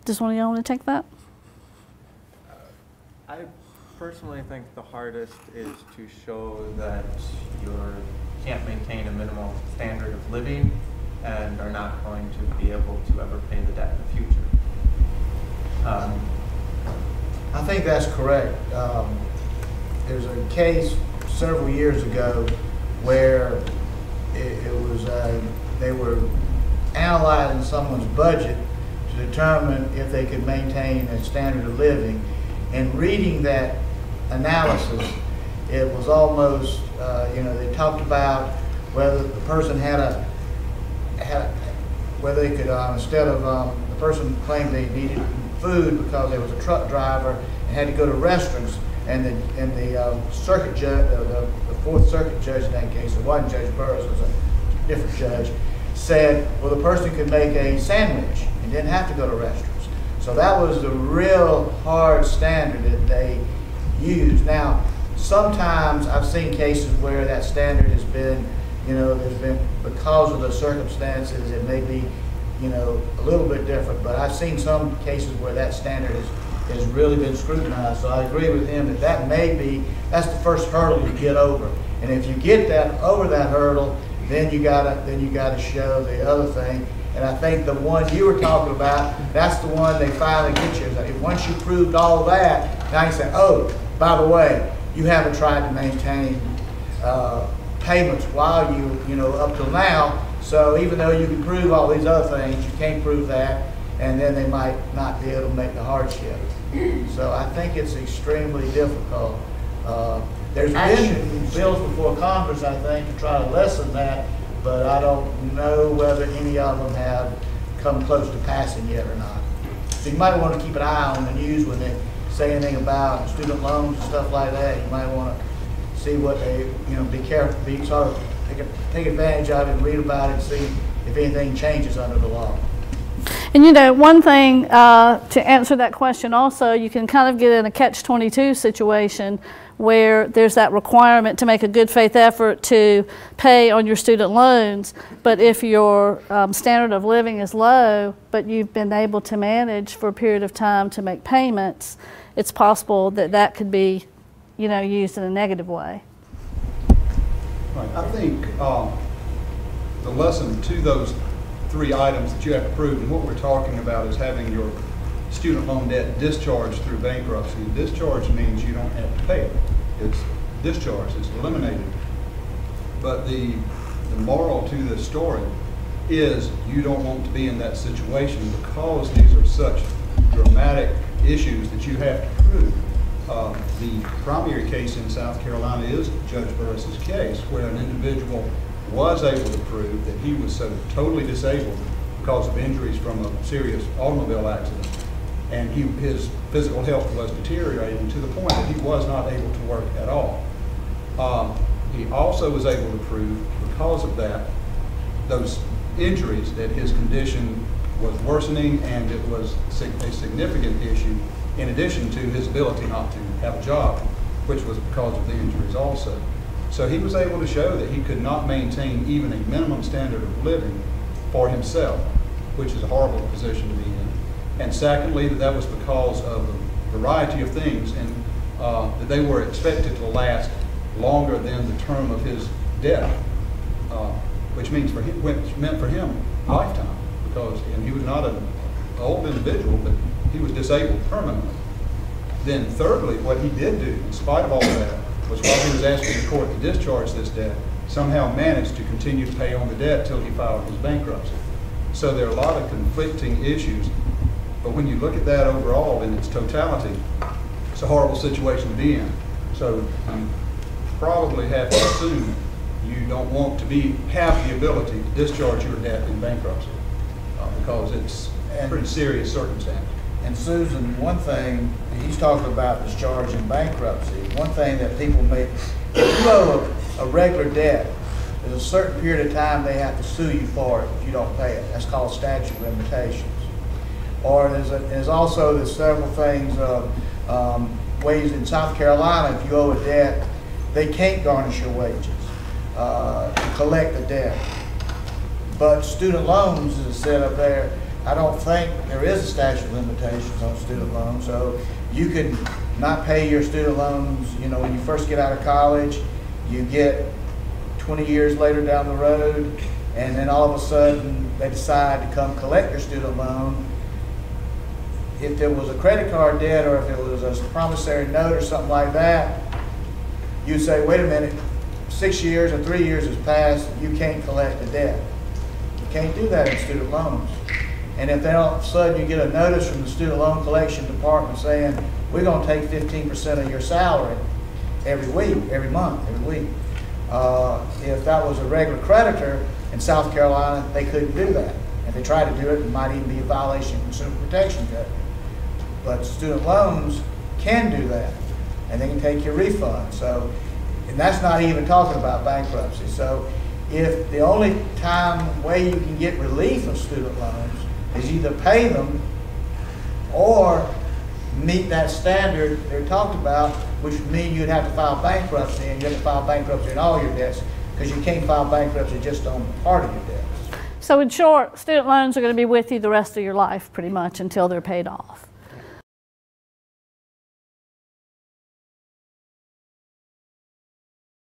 Does one of y'all want to take that? I personally think the hardest is to show that you can't maintain a minimal standard of living and are not going to be able to ever pay the debt in the future. I think that's correct. There's a case several years ago where it was they were analyzing someone's budget to determine if they could maintain a standard of living. And reading that analysis, it was almost, they talked about whether the person whether they could, instead of the person claimed they needed food because there was a truck driver and had to go to restaurants, and the circuit judge, the Fourth Circuit judge in that case, it wasn't Judge Burris, it was a different judge, said, well, the person could make a sandwich and didn't have to go to restaurants. So that was the real hard standard that they used. Now, sometimes I've seen cases where that standard has been, there's been, because of the circumstances, it may be, a little bit different, but I've seen some cases where that standard has really been scrutinized. So I agree with him that that's the first hurdle you get over. And if you get over that hurdle, then you gotta show the other thing. And I think the one you were talking about, that's the one they finally get you. Once you proved all of that, now you say, oh, by the way, you haven't tried to maintain payments while you up till now. So even though you can prove all these other things, you can't prove that, and then they might not be able to make the hardship. So I think it's extremely difficult. There's been bills before Congress, I think, to try to lessen that, but I don't know whether any of them have come close to passing yet or not. So you might want to keep an eye on the news when they say anything about student loans and stuff like that. You might want to see what they, be careful, sort of take advantage of it and read about it and see if anything changes under the law. And one thing to answer that question also, you can kind of get in a catch-22 situation where there's that requirement to make a good faith effort to pay on your student loans, but if your standard of living is low, but you've been able to manage for a period of time to make payments, it's possible that that could be, used in a negative way. Right. I think the lesson to those three items that you have to prove, and what we're talking about is having your student loan debt discharged through bankruptcy. Discharge means you don't have to pay it. It's discharged, it's eliminated. But the moral to this story is you don't want to be in that situation because these are such dramatic issues that you have to prove. The primary case in South Carolina is Judge Burris's case, where an individual was able to prove that he was so totally disabled because of injuries from a serious automobile accident, and his physical health was deteriorating to the point that he was not able to work at all. He also was able to prove, because of those injuries, that his condition was worsening and it was a significant issue, in addition to his ability not to have a job, which was because of the injuries also. So he was able to show that he could not maintain even a minimum standard of living for himself, which is a horrible position to be in. And secondly, that was because of a variety of things, and that they were expected to last longer than the term of his death, which meant for him lifetime, and he was not an old individual, but he was disabled permanently. Then thirdly, what he did do, in spite of all of that, was while he was asking the court to discharge this debt, somehow managed to continue to pay on the debt till he filed his bankruptcy. So there are a lot of conflicting issues, but when you look at that overall in its totality, it's a horrible situation to be in. So you probably have to assume you don't want to have the ability to discharge your debt in bankruptcy because it's a pretty serious circumstance. And Susan, one thing, he's talking about discharge in bankruptcy. One thing that people make, if you owe a regular debt, there's a certain period of time they have to sue you for it if you don't pay it. That's called statute of limitations. Or there's also several things, ways in South Carolina, if you owe a debt, they can't garnish your wages to collect the debt. But student loans is set up there, I don't think there is a statute of limitations on student loans. So you can not pay your student loans, you know, when you first get out of college, you get 20 years later down the road, and then all of a sudden they decide to come collect your student loan. If there was a credit card debt or if it was a promissory note or something like that, you say, wait a minute, 6 years or 3 years has passed, you can't collect the debt. You can't do that in student loans. And if then all of a sudden you get a notice from the student loan collection department saying, we're going to take 15% of your salary every week, every month, every week. If that was a regular creditor in South Carolina, they couldn't do that. If they tried to do it, it might even be a violation of Consumer Protection Code. But student loans can do that, and they can take your refund. So, and that's not even talking about bankruptcy. So if the only way you can get relief of student loans is either pay them or meet that standard they're talked about, which would mean you'd have to file bankruptcy, and you have to file bankruptcy on all your debts, because you can't file bankruptcy just on part of your debts. So in short, student loans are going to be with you the rest of your life pretty much until they're paid off.